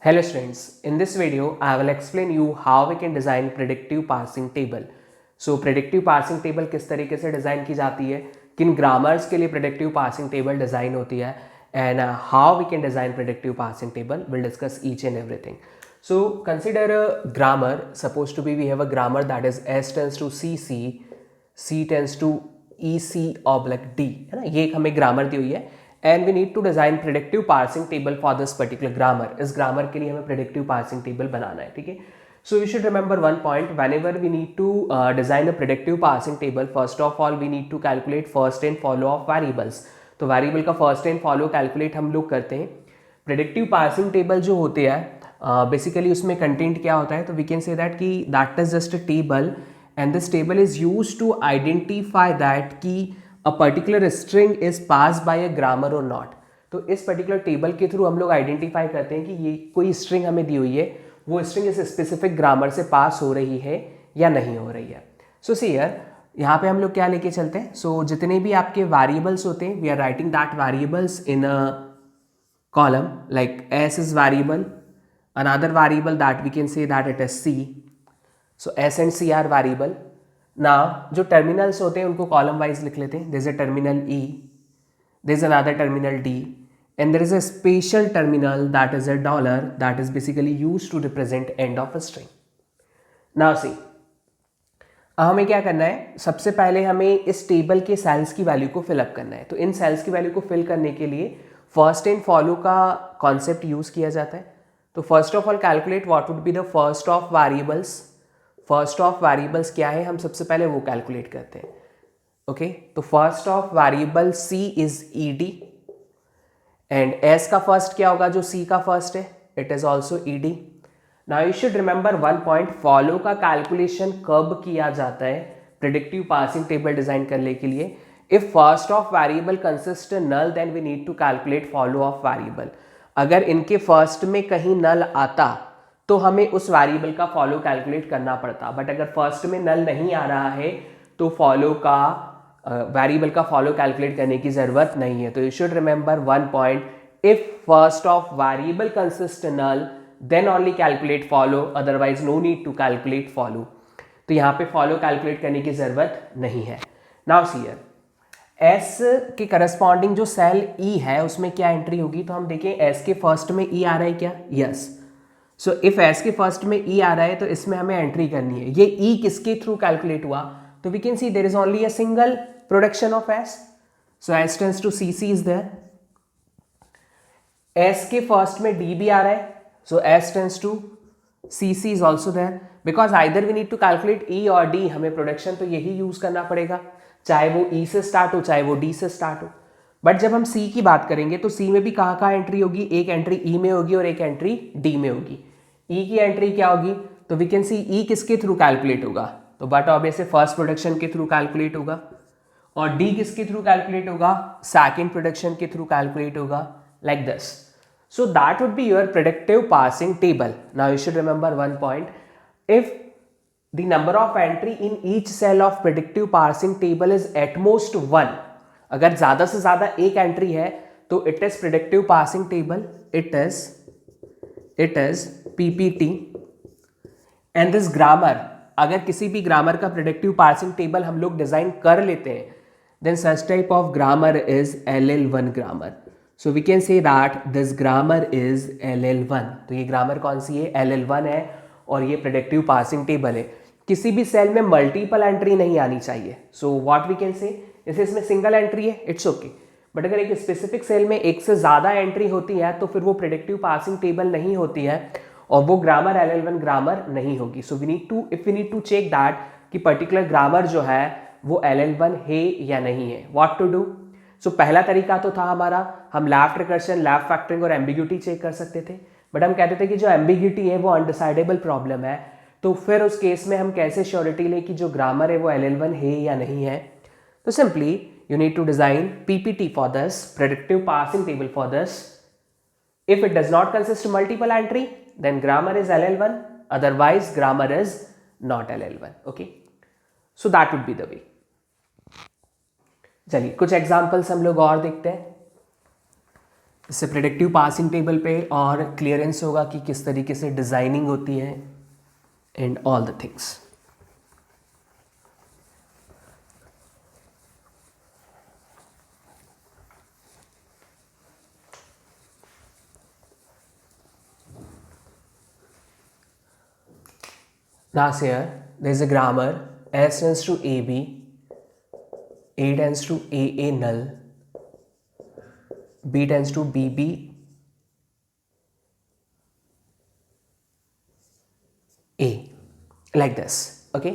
Hello students, in this video I will explain you how we can design predictive parsing table. So predictive parsing table किस तरीके से design की जाती है, किन ग्रामर्स के लिए predictive parsing table डिज़ाइन होती है and how we can design predictive parsing table, we'll discuss each and everything. So consider a grammar, supposed to be we have a grammar that is S tends to CC, C tends to EC oblique D, है ना, ये हमें grammar दी हुई है and we need to design predictive parsing table for this particular grammar. इस grammar के लिए हमें प्रेडिक्टिव पार्सिंग टेबल बनाना है, ठीक है. So you should remember one point, whenever we need to design a predictive parsing table, first of all we need to calculate first and follow of variables. तो variable का first and follow calculate हम लोग करते हैं. Predictive parsing table जो होते हैं basically उसमें कंटेंट क्या होता है, तो वी कैन से दैट कि that is just a table and this table is used to identify that कि a particular string is pass by a grammar और नॉट. तो इस पर्टिकुलर टेबल के थ्रू हम लोग आइडेंटिफाई करते हैं कि ये कोई स्ट्रिंग हमें दी हुई है, वो स्ट्रिंग इस स्पेसिफिक ग्रामर से पास हो रही है या नहीं हो रही है. सो सी हियर, यहाँ पे हम लोग क्या लेके चलते हैं. सो जितने भी आपके वेरिएबल्स होते हैं, we are writing that variables in a column, like s is variable, another variable that we can say that it is c. So s and c are variable. Now जो टर्मिनल्स होते हैं उनको column wise लिख लेते हैं. there is a terminal e, there is another terminal d, and there is a special terminal that is a dollar that is basically used to represent end of a string. Now see, हमें क्या करना है, सबसे पहले हमें इस table के sales की वैल्यू को फिलअप करना है. तो इन सेल्स की वैल्यू को फिल करने के लिए फर्स्ट एंड फॉलो का कॉन्सेप्ट यूज किया जाता है. तो first of all calculate what would be the first of variables. First of variables क्या है, हम सबसे पहले वो कैलकुलेट करते हैं. ओके, तो first of variable C is E D and S का फर्स्ट क्या होगा, जो सी का फर्स्ट है, it is also E D. Now you should remember one point, follow का कैलकुलेशन कब किया जाता है प्रेडिक्टिव पार्सिंग टेबल डिजाइन करने के लिए. If first of variable consist null then we need to calculate follow of variable. अगर इनके फर्स्ट में कहीं नल आता तो हमें उस वेरिएबल का फॉलो कैलकुलेट करना पड़ता, बट अगर फर्स्ट में नल नहीं आ रहा है तो फॉलो का वेरिएबल का फॉलो कैलकुलेट करने की जरूरत नहीं है. तो you should remember one point, if first of variable consist null then only calculate follow, otherwise no need to calculate follow. तो यहाँ पे फॉलो कैलकुलेट करने की जरूरत नहीं है. नाउ सी हियर, एस के करस्पॉन्डिंग जो सेल ई है उसमें क्या एंट्री होगी, तो हम देखें एस के फर्स्ट में ई आ रहा है क्या, यस. सो इफ एस के फर्स्ट में ई आ रहा है तो इसमें हमें एंट्री करनी है. ये ई किसके थ्रू कैलकुलेट हुआ, तो we can see there is only a single production of S. So S tends to C C is there. S के फर्स्ट में डी भी आ रहा है, so S tends to C C is also there. Because either we need to calculate E और D, हमें production तो यही यूज करना पड़ेगा, चाहे वो ई से स्टार्ट हो चाहे वो डी से स्टार्ट हो. बट जब हम सी की बात करेंगे तो सी में भी कहाँ कहाँ एंट्री होगी, एक एंट्री ई में होगी और एक एंट्री डी में होगी. ई की एंट्री क्या होगी, तो वी कैन सी ई किसके थ्रू कैलकुलेट होगा, तो बट ऑब्वियसली फर्स्ट प्रोडक्शन के थ्रू कैलकुलेट होगा. और डी किसके थ्रू कैलकुलेट होगा, सेकेंड प्रोडक्शन के थ्रू कैलकुलेट होगा, like this. So that would be your predictive parsing table. Now you should remember one point, if the number of entry in each cell of predictive parsing table is at most 1, अगर ज्यादा से ज्यादा एक entry है तो it is predictive parsing table, it is PPT. and this grammar, अगर किसी भी ग्रामर का predictive parsing table हम लोग डिजाइन कर लेते हैं then such type of grammar is LL1 grammar. so we can say that this grammar is LL1. तो ये ग्रामर कौन सी है, LL1 है और ये प्रेडिक्टिव पार्सिंग टेबल है. किसी भी सेल में मल्टीपल एंट्री नहीं आनी चाहिए. सो व्हाट वी कैन से, जैसे इसमें सिंगल एंट्री है इट्स ओके, बट अगर एक स्पेसिफिक सेल में एक से ज़्यादा एंट्री होती है तो फिर वो प्रेडिक्टिव पार्सिंग टेबल नहीं होती है और वो ग्रामर LL1 ग्रामर नहीं होगी. So we need to check that कि पर्टिकुलर ग्रामर जो है वो LL1 है या नहीं है. व्हाट टू डू, सो पहला तरीका तो था हमारा, हम लेफ्ट रिकर्शन, लेफ्ट फैक्टरिंग और एम्बिग्यूटी चेक कर सकते थे, बट हम कहते थे कि जो एम्बिग्यूटी है वो अनडिसाइडेबल प्रॉब्लम है. तो फिर उस केस में हम कैसे श्योरिटी ले कि जो ग्रामर है वो LL1 है या नहीं है. तो simply you need to design PPT for this, predictive parsing table for this. If it does not consist multiple entry then grammar is LL1, otherwise grammar is not LL1. Okay, so that would be the way. चलिए कुछ examples हम लोग और देखते हैं. इससे predictive parsing table पे और क्लियरेंस होगा कि किस तरीके से डिज़ाइनिंग होती है and all the things. Last here, there is a grammar S tends to AB, A tends to AA null, B tends to BB, A, like this. Okay.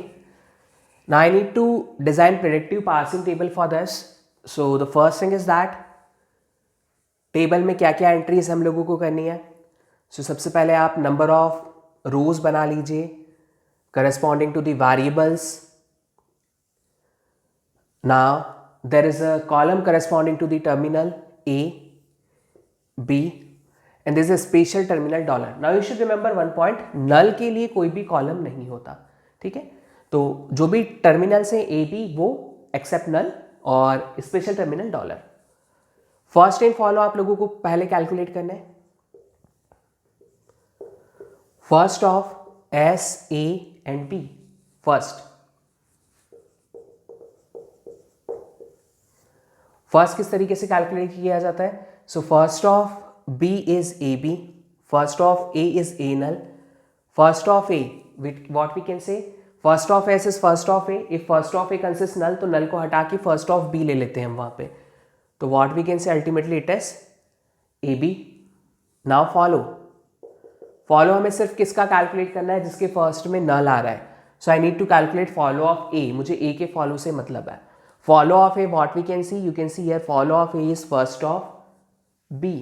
Now I need to design predictive parsing table for this. So the first thing is that table में क्या क्या entries हम लोगों को करनी है. सो सबसे पहले आप नंबर ऑफ रोज बना लीजिए corresponding to the variables. Now there is a column corresponding to the terminal A, B and there is a special terminal dollar. Now you should remember one point, null के लिए कोई भी column नहीं होता. ठीक है, तो जो भी टर्मिनल से ए बी वो एक्सेप्ट नल और special terminal dollar. First and follow आप लोगों को पहले कैलकुलेट करना है. First of S, A and B. First किस तरीके से कैलकुलेट किया जाता है. So first of B is AB, first of A is A null, first of A what we can say, first of S is first of A. If first of A consist null तो null को हटा के first of B ले लेते हैं हम वहां पे. तो what we can say ultimately it is AB. Now follow हमें सिर्फ किसका कैलकुलेट करना है, जिसके फर्स्ट में नल आ रहा है. So I need to calculate follow of A. मुझे ए के फॉलो से मतलब है. Follow of A what we can see, you can see here follow of A is first of B.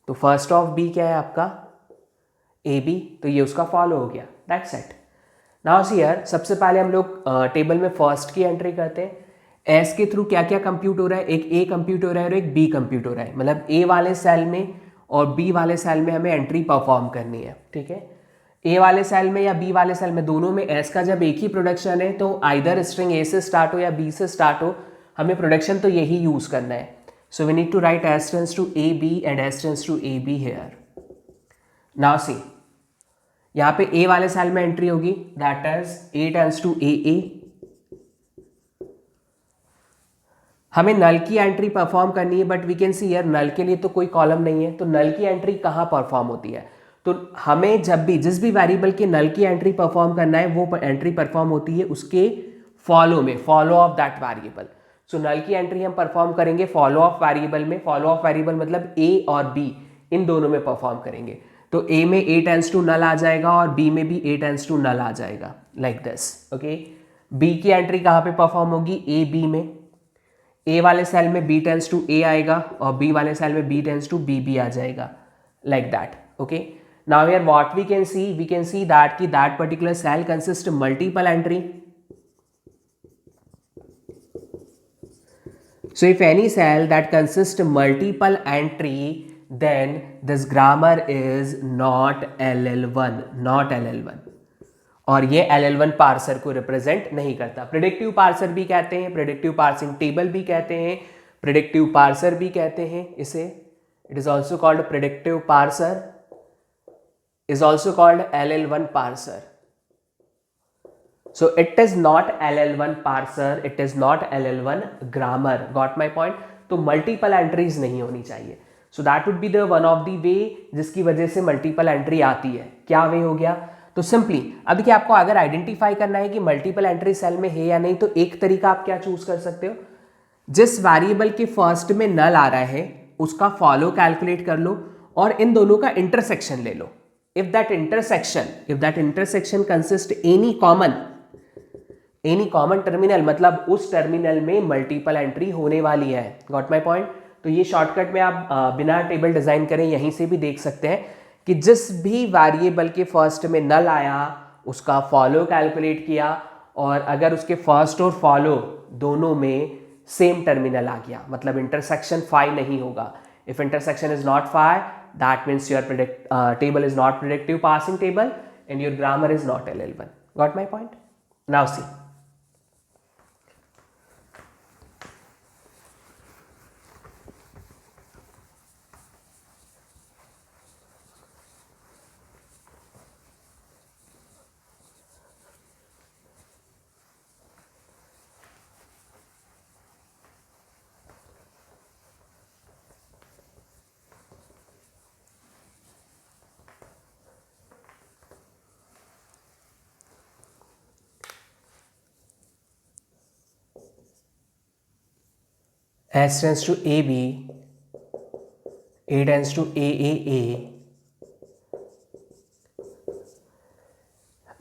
तो फर्स्ट ऑफ बी क्या है आपका, A B. तो ये उसका फॉलो हो गया. That's it. Now see here सबसे पहले हम लोग टेबल में फर्स्ट की एंट्री करते हैं. एस के थ्रू क्या क्या कंप्यूट हो रहा है, एक ए कंप्यूट हो रहा है और एक बी कंप्यूट हो रहा है. मतलब ए वाले सेल में और बी वाले सेल में हमें एंट्री परफॉर्म करनी है. ठीक है, ए वाले सेल में या बी वाले सेल में, दोनों में एस का जब एक ही प्रोडक्शन है तो आइदर स्ट्रिंग ए से स्टार्ट हो या बी से स्टार्ट हो, हमें प्रोडक्शन तो यही यूज करना है. So we need to write S tends to A B and S tends to A B here. Now see यहाँ पे ए वाले सेल में एंट्री होगी, that is A tends to A A. हमें नल की entry perform करनी है, but we can see here null के लिए तो कोई कॉलम नहीं है. तो नल की एंट्री कहाँ परफॉर्म होती है, तो हमें जब भी जिस भी वेरिएबल के नल की एंट्री परफॉर्म करना है वो एंट्री परफॉर्म होती है उसके फॉलो में, फॉलो ऑफ दैट वेरिएबल. सो नल की एंट्री हम परफॉर्म करेंगे फॉलो ऑफ वेरिएबल में. फॉलो ऑफ वेरिएबल मतलब ए और बी इन दोनों में परफॉर्म करेंगे. तो ए में ए टेंस टू नल आ जाएगा और बी में भी ए टेंस टू नल आ जाएगा, लाइक दिस. ओके, बी की एंट्री कहाँ पे परफॉर्म होगी, ए बी में. ए वाले सेल में बी टेंस टू ए आएगा और बी वाले सेल में B tends to B B आ जाएगा, like that. Okay, now here what we can see that कि that particular cell consist multiple entry. So if any cell that consist multiple entry then this grammar is not LL1, not LL1. और ये LL1 parser को represent नहीं करता. Predictive parser भी कहते हैं, predictive parsing table भी कहते हैं, प्रेडिक्टिव पार्सर भी कहते हैं इसे. It is also called predictive parser, is also called LL1 parser. So it is not LL1 parser, it is not LL1 grammar. Got my point. तो मल्टीपल एंट्रीज नहीं होनी चाहिए. सो that would be the one of the way जिसकी वजह से multiple entry आती है. क्या वे हो गया, तो सिंपली अब देखिए आपको अगर आइडेंटिफाई करना है कि मल्टीपल एंट्री सेल में है या नहीं, तो एक तरीका आप क्या चूज कर सकते हो, जिस वेरिएबल के फर्स्ट में नल आ रहा है उसका फॉलो कैलकुलेट कर लो और इन दोनों का इंटरसेक्शन ले लो. If that intersection consist any common terminal, मतलब उस टर्मिनल में मल्टीपल एंट्री होने वाली है. Got my point. तो ये शॉर्टकट में आप बिना टेबल डिजाइन करें यहीं से भी देख सकते हैं कि जिस भी वेरिएबल के फर्स्ट में नल आया उसका फॉलो कैलकुलेट किया, और अगर उसके फर्स्ट और फॉलो दोनों में सेम टर्मिनल आ गया मतलब इंटरसेक्शन फाई नहीं होगा. If intersection is not phi, that means your table is not predictive parsing table and your grammar is not LL1. Got my point. Now see, S tends to AB, A tends to AAA,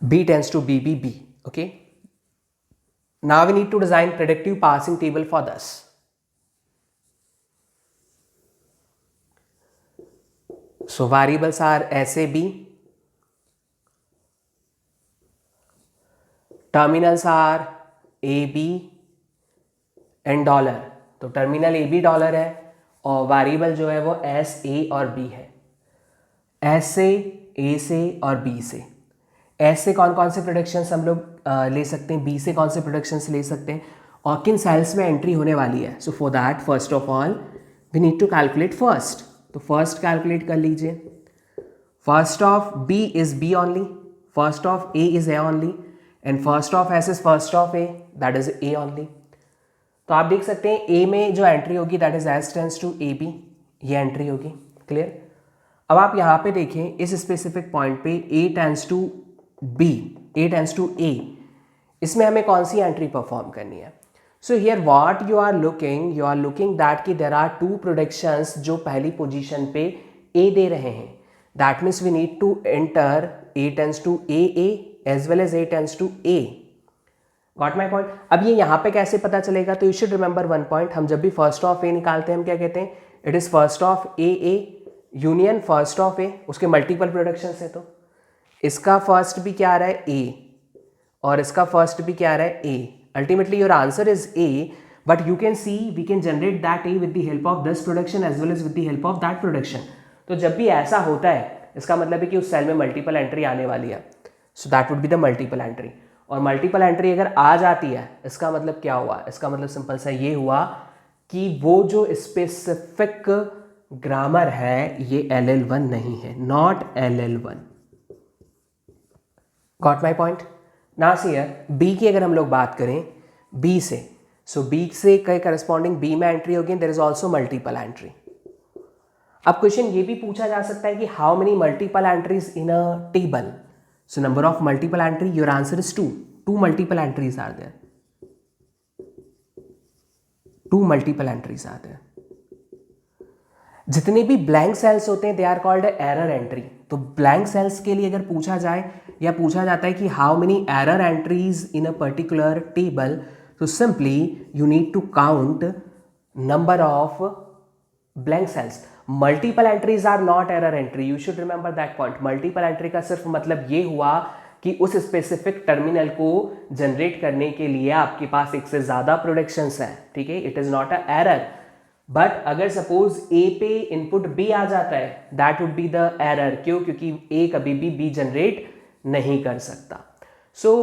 B tends to BBB. Okay, now we need to design predictive passing table for this. So variables are SAB, terminals are AB and dollar. तो terminal AB dollar है और variable जो है वो S, A और B है. S से, A से और B से. S से कौन कौन से प्रोडक्शंस हम लोग ले सकते हैं, B से कौन से प्रोडक्शंस ले सकते हैं और किन सेल्स में एंट्री होने वाली है. So for that first of all we need to calculate first. तो फर्स्ट कैलकुलेट कर लीजिए. First of B is B only, first of A is A only and first of S is first of A, that is A only. तो आप देख सकते हैं A में जो एंट्री होगी that is S tends to AB, ये entry होगी. क्लियर. अब आप यहाँ पे देखें इस स्पेसिफिक पॉइंट पे A tends to B, A tends to A, इसमें हमें कौन सी एंट्री परफॉर्म करनी है. So here what you are looking that कि देयर आर टू प्रोडक्शंस जो पहली पोजीशन पे A दे रहे हैं. That means we need to enter A tends to AA as well as A tends to A. Got my point. अब ये यहाँ पे कैसे पता चलेगा, तो you should remember one point. हम जब भी फर्स्ट ऑफ ए निकालते हैं हम क्या कहते हैं, it is first of A union first of A. उसके मल्टीपल प्रोडक्शन है तो इसका फर्स्ट भी क्या आ रहा है A और इसका फर्स्ट भी क्या आ रहा है A. Ultimately your answer is A, but you can see we can generate that A with the help of this production as well as with the help of that production. तो जब भी ऐसा होता है इसका मतलब है कि उस सेल में मल्टीपल एंट्री आने वाली है. So that would be the multiple entry. और मल्टीपल एंट्री अगर आ जाती है इसका मतलब क्या हुआ, इसका मतलब सिंपल सा ये हुआ कि वो जो स्पेसिफिक ग्रामर है ये LL1 नहीं है, not LL1. Got my point. ना सी B की अगर हम लोग बात करें B से, सो B से कई करस्पॉन्डिंग B में एंट्री होगी, there is also multiple entry. अब क्वेश्चन ये भी पूछा जा सकता है कि how many multiple entries in a table. So number of multiple entry, your answer is 2. 2 multiple entries are there. 2 multiple entries are there. जितने भी blank cells होते हैं they are called error entry. तो blank cells के लिए अगर पूछा जाए या पूछा जाता है कि how many error entries in a particular table, so simply you need to count number of blank cells. Multiple entries are not error entry, you should remember that point. Multiple entry का सिर्फ मतलब ये हुआ कि उस specific terminal को generate करने के लिए आपके पास एक से ज्यादा प्रोडक्शंस हैं. ठीक है, it is not a error. But अगर सपोज A पे इनपुट B आ जाता है that would be the error. क्यों? क्योंकि A कभी भी B जनरेट नहीं कर सकता. So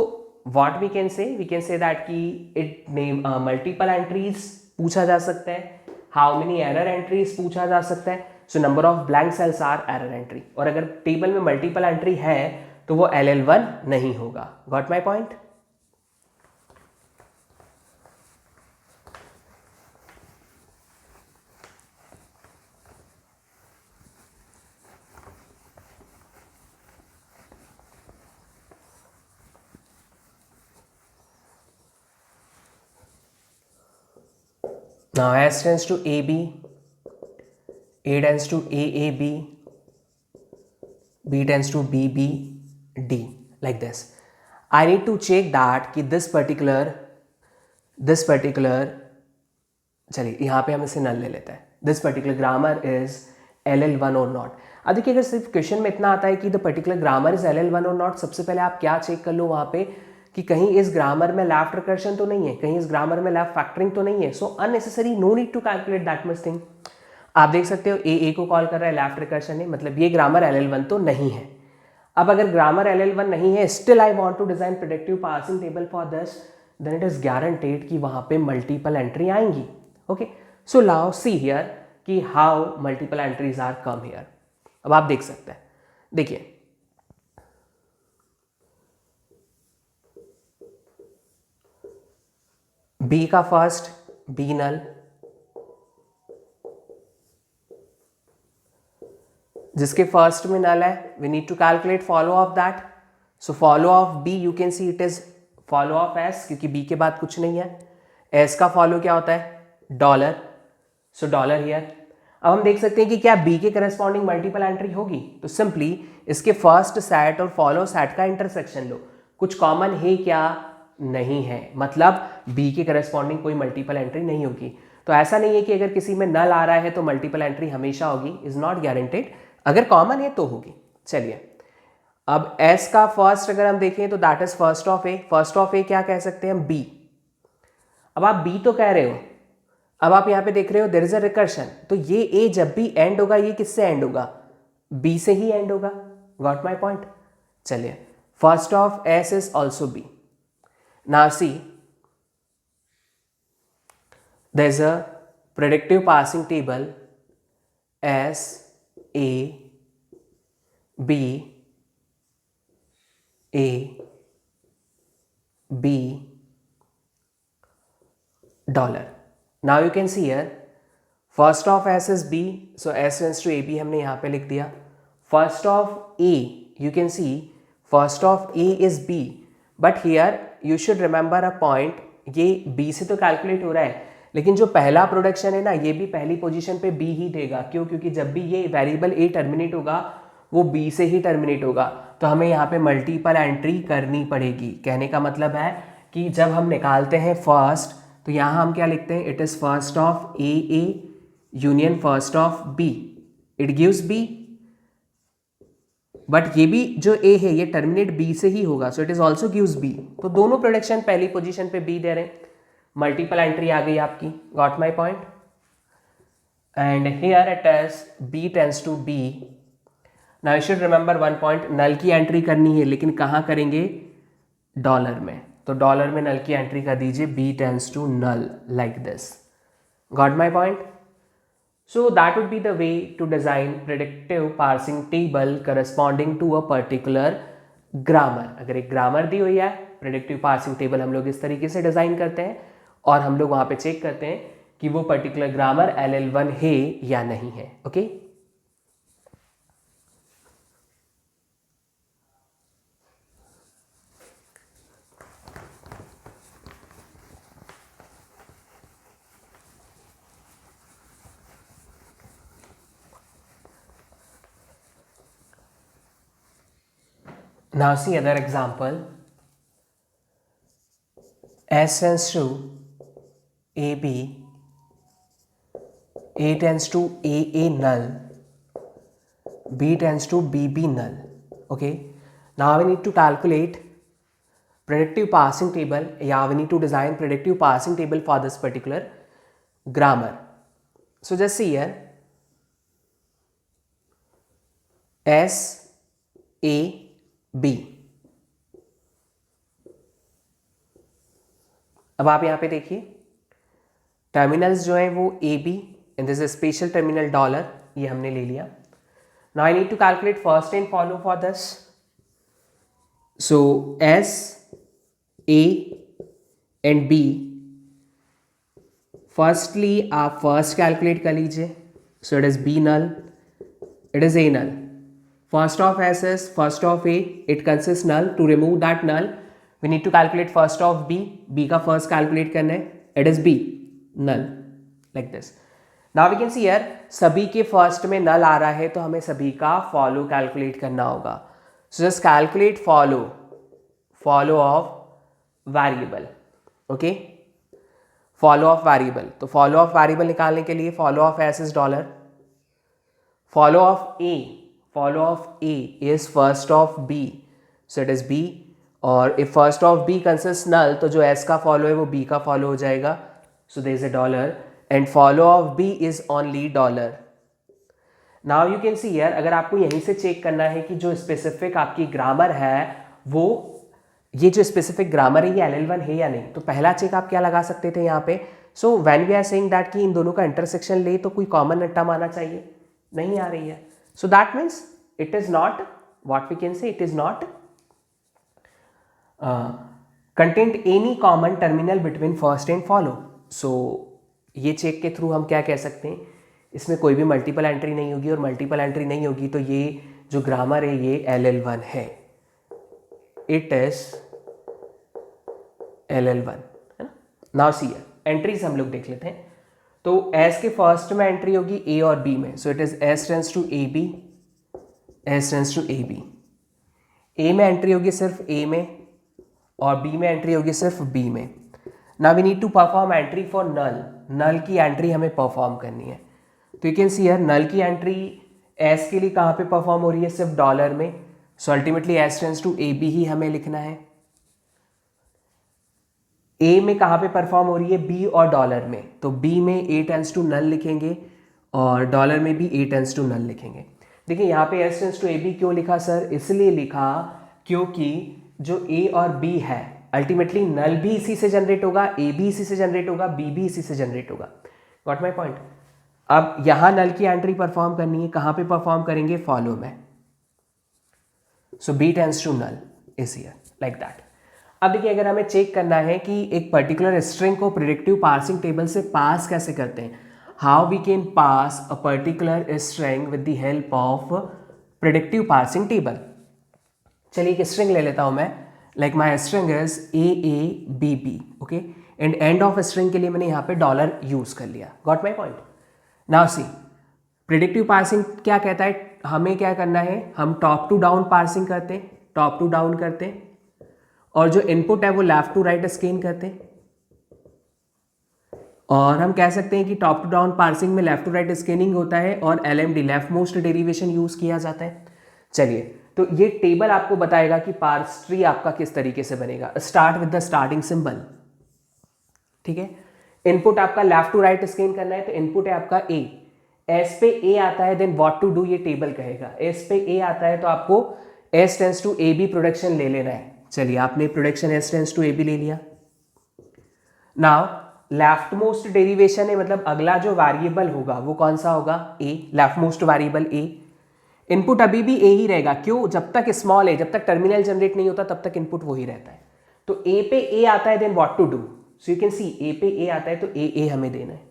what we can say that कि इट मल्टीपल एंट्रीज पूछा जा सकता है, हाउ मेनी एरर एंट्रीज पूछा जा सकता है. So number of blank cells are error entry. और अगर टेबल में मल्टीपल एंट्री है तो वो LL1 नहीं होगा. Got my point. Now S tends to AB, A tends to AAB, B tends to BBD, like this. I need to check that कि this particular चलिए यहाँ पे हम इसे नल ले लेते हैं. This particular grammar is LL1 or not. अब देखिए अगर सिर्फ क्वेश्चन में इतना आता है कि the particular grammar is LL1 और नॉट, सबसे पहले आप क्या चेक कर लो वहाँ पे कि कहीं इस ग्रामर में लेफ्ट रिकर्शन तो नहीं है, कहीं इस ग्रामर में लेफ्ट फैक्टरिंग तो नहीं है. So unnecessary, no need to calculate that much thing. आप देख सकते हो A को कॉल कर रहा है लेफ्ट रिकर्शन है, मतलब ये ग्रामर LL1 तो नहीं है. अब अगर ग्रामर LL1 नहीं है, still I want to design predictive parsing table for this, then it is guaranteed कि वहां पे मल्टीपल एंट्री आएंगी. Okay, so now see here कि how multiple entries are come here. अब आप देख सकते हैं, देखिए B का फर्स्ट B नल, जिसके फर्स्ट में नल है we need to calculate follow of that. So follow of B you can see it is follow of S, क्योंकि B के बाद कुछ नहीं है. S का फॉलो क्या होता है? डॉलर. So dollar here. अब हम देख सकते हैं कि क्या बी के करस्पॉन्डिंग मल्टीपल एंट्री होगी, तो सिंपली इसके फर्स्ट सेट और फॉलो सेट का इंटरसेक्शन लो। कुछ कॉमन है क्या? नहीं है, मतलब बी के करस्पॉन्डिंग कोई मल्टीपल एंट्री नहीं होगी। तो ऐसा नहीं है कि अगर किसी में नल आ रहा है तो मल्टीपल एंट्री हमेशा होगी, इज नॉट गारंटेड। अगर कॉमन है तो होगी। चलिए, अब एस का फर्स्ट अगर हम देखें तो that is first of A. First of A क्या कह सकते हैं हम? बी। अब आप बी तो कह रहे हो, अब आप यहां पे देख रहे हो देयर इज अ रिकर्शन, तो ये ए जब भी एंड होगा ये किससे एंड होगा? बी से ही एंड होगा। Got my point? चलिए, first of S is also B. Now see, there is a predictive parsing table S A B A B dollar. Now you can see here first of S is B, so S tends to AB हमने यहाँ पे लिख दिया। First of A, you can see first of A is B, but here you should remember a point, ये B से तो calculate हो रहा है, लेकिन जो पहला प्रोडक्शन है ना ये भी पहली पोजीशन पे B ही देगा। क्यों? क्योंकि जब भी ये वेरिएबल A टर्मिनेट होगा वो B से ही टर्मिनेट होगा, तो हमें यहाँ पे मल्टीपल एंट्री करनी पड़ेगी। कहने का मतलब है कि जब हम निकालते हैं फर्स्ट, तो यहाँ हम क्या लिखते हैं? It is first of A union first of B, it gives B. But ये भी जो ए है ये टर्मिनेट बी से ही होगा, so it is also gives B. तो दोनों प्रोडक्शन पहली पोजीशन पे बी दे रहे हैं, मल्टीपल एंट्री आ गई आपकी। Got my point? And here it is B tends to B. Now you should remember one point, null की एंट्री करनी है, लेकिन कहाँ करेंगे? डॉलर में। तो डॉलर में नल की एंट्री कर दीजिए, B tends to null like this. Got my point? So that would be the way to design predictive parsing table corresponding to a particular grammar. अगर एक ग्रामर दी हुई है, प्रेडिक्टिव पार्सिंग टेबल हम लोग इस तरीके से डिजाइन करते हैं और हम लोग वहां पे चेक करते हैं कि वो पर्टिकुलर ग्रामर LL1 है या नहीं है। Okay Now see other example. S tends to AB, A tends to AA null, B tends to BB null. Okay. Now we need to calculate predictive parsing table. Yeah, we need to design predictive parsing table for this particular grammar. So just see here. S A B. अब आप यहां पे देखिए terminals जो है वो A B and this special terminal dollar, ये हमने ले लिया। Now I need to calculate first and follow for this. So S A and B, firstly आप फर्स्ट कैलकुलेट कर लीजिए। So it is B null, it is A null. First of S is first of A, it consists null. To remove that null, we need to calculate first of B. B का first calculate करना है, it is B, null, like this. Now we can see here, सभी के first में null आ रहा है तो हमें सभी का follow calculate करना होगा. So just calculate follow of variable, okay? Follow of variable. तो follow of variable निकालने के लिए follow of S is dollar. Follow of A is first of B, so it is B. और if first of B consists null, तो जो S का follow है वो B का follow हो जाएगा, so there is a dollar and follow of B is only dollar. Now you can see here, अगर आपको यहीं से चेक करना है कि जो स्पेसिफिक आपकी ग्रामर है वो, ये जो स्पेसिफिक ग्रामर है ये LL1 है या नहीं, तो पहला चेक आप क्या लगा सकते थे यहाँ पे? So when we are saying that कि इन दोनों का इंटरसेक्शन ले तो कोई कॉमन टर्म आना चाहिए, नहीं आ रही है। So that means it is not, what we can say, it is not contained any common terminal between first and follow. So ये चेक के थ्रू हम क्या कह सकते हैं, इसमें कोई भी मल्टीपल एंट्री नहीं होगी, और मल्टीपल एंट्री नहीं होगी तो ये जो ग्रामर है ये LL1 है, it is LL1, है ना। नाउ सी एंट्रीज हम लोग देख लेते हैं। तो एस के फर्स्ट में एंट्री होगी ए और बी में, so it is S tends to A B, S tends to A B. A में एंट्री होगी सिर्फ ए में और बी में एंट्री होगी सिर्फ बी में। Now we need to perform entry for null, null की एंट्री हमें परफॉर्म करनी है। तो you can see here null की एंट्री एस के लिए कहाँ पे परफॉर्म हो रही है, सिर्फ डॉलर में, so ultimately S tends to A B ही हमें लिखना है। ए में कहाँ पे परफॉर्म हो रही है, बी और डॉलर में, तो बी में ए टेंस टू नल लिखेंगे और डॉलर में भी ए टेंस टू नल लिखेंगे। देखिए यहाँ पे S tends to A B क्यों लिखा सर, इसलिए लिखा क्योंकि जो ए और बी है अल्टीमेटली नल भी इसी से जनरेट होगा, ए भी इसी से जनरेट होगा, बी भी इसी से जनरेट होगा। Got my point. अब यहां नल की एंट्री परफॉर्म करनी है, कहां पे परफॉर्म करेंगे, फॉलो में, so B tends to null is here like that. अब देखिए अगर हमें चेक करना है कि एक पर्टिकुलर स्ट्रिंग को प्रिडिक्टिव पार्सिंग टेबल से पास कैसे करते हैं, how we can pass a particular string with the help of predictive parsing table. चलिए एक स्ट्रिंग ले लेता हूं मैं, like my string is AABB, okay, and end of string के लिए मैंने यहाँ पे डॉलर यूज कर लिया। Got my point. Now C predictive parsing क्या कहता है, हमें क्या करना है, हम टॉप टू डाउन पार्सिंग करते हैं, टॉप टू डाउन करते हैं, और जो इनपुट है वो लेफ्ट टू राइट स्कैन करते हैं। और हम कह सकते हैं कि टॉप टू डाउन पार्सिंग में लेफ्ट टू राइट स्कैनिंग होता है और LMD left most derivation use किया जाता है। चलिए तो ये टेबल आपको बताएगा कि पार्स ट्री आपका किस तरीके से बनेगा। Start with the starting symbol, ठीक है। इनपुट आपका लेफ्ट टू राइट स्कैन करना है, तो इनपुट है आपका ए, एस पे ए आता है, देन व्हाट टू डू ये टेबल कहेगा। एस पे ए आता है तो आपको S tends to A B production ले लेना है। चलिए आपने production S tends to A B ले लिया। नाउ लेफ्ट मोस्ट डेरिवेशन है, मतलब अगला जो वेरिएबल होगा वो कौन सा होगा, ए, लेफ्ट मोस्ट वेरिएबल ए। इनपुट अभी भी ए ही रहेगा, क्यों, जब तक स्मॉल है, जब तक टर्मिनल जनरेट नहीं होता तब तक इनपुट वही रहता है। तो ए पे ए आता है, then what to do, so you can see A पे ए आता है तो ए हमें देना है।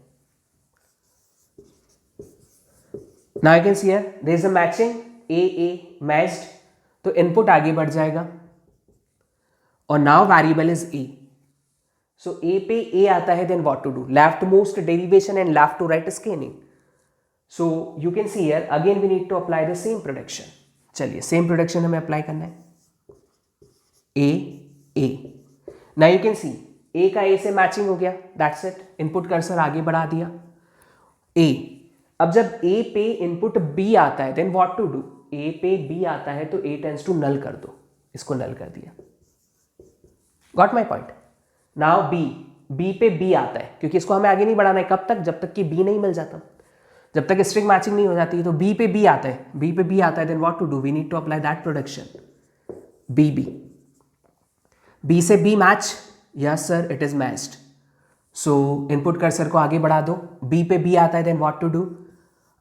Now you can see here there is a matching, A matched, तो इनपुट आगे बढ़ जाएगा और now variable is A, so A पे ए आता है, then what to do, leftmost derivation and left to right scanning. So you can see here again we need to apply the same production। चलिए same production हमें apply करना है, ए। Now you can see ए का ए से matching हो गया, that's it, input cursor आगे बढ़ा दिया ए। अब जब ए पे इनपुट बी आता है देन व्हाट टू डू, ए पे बी आता है तो ए टेंस टू नल कर दो, इसको नल कर दिया। Got my point. Now B पे बी आता है, क्योंकि इसको हमें आगे नहीं बढ़ाना है, कब तक, जब तक कि बी नहीं मिल जाता, जब तक स्ट्रिंग मैचिंग नहीं हो जाती। तो बी पे बी आता है, बी पे बी आता है, then what to do, we need to apply that production, B से B match, yes sir it is matched, so input cursor को आगे बढ़ा दो, बी पे बी आता है, then what to do,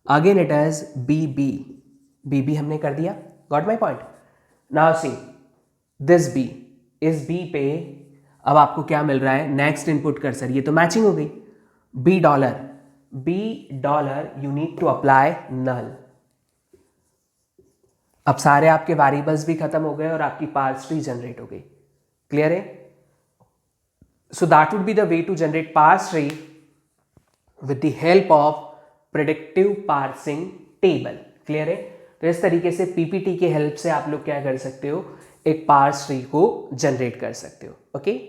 again it is B हमने कर दिया। Got my point. Now see this B, इस बी पे अब आपको क्या मिल रहा है, नेक्स्ट इनपुट कर्सर, ये तो मैचिंग हो गई, B dollar you need to apply null. अब सारे आपके वेरिएबल्स भी खत्म हो गए और आपकी पार्स ट्री जनरेट हो गई। क्लियर है? So that would be the way to generate parse tree with the help of predictive parsing table. Clear है? तो इस तरीके से पीपीटी के हेल्प से आप लोग क्या कर सकते हो, एक पार्स ट्री को जनरेट कर सकते हो। ओके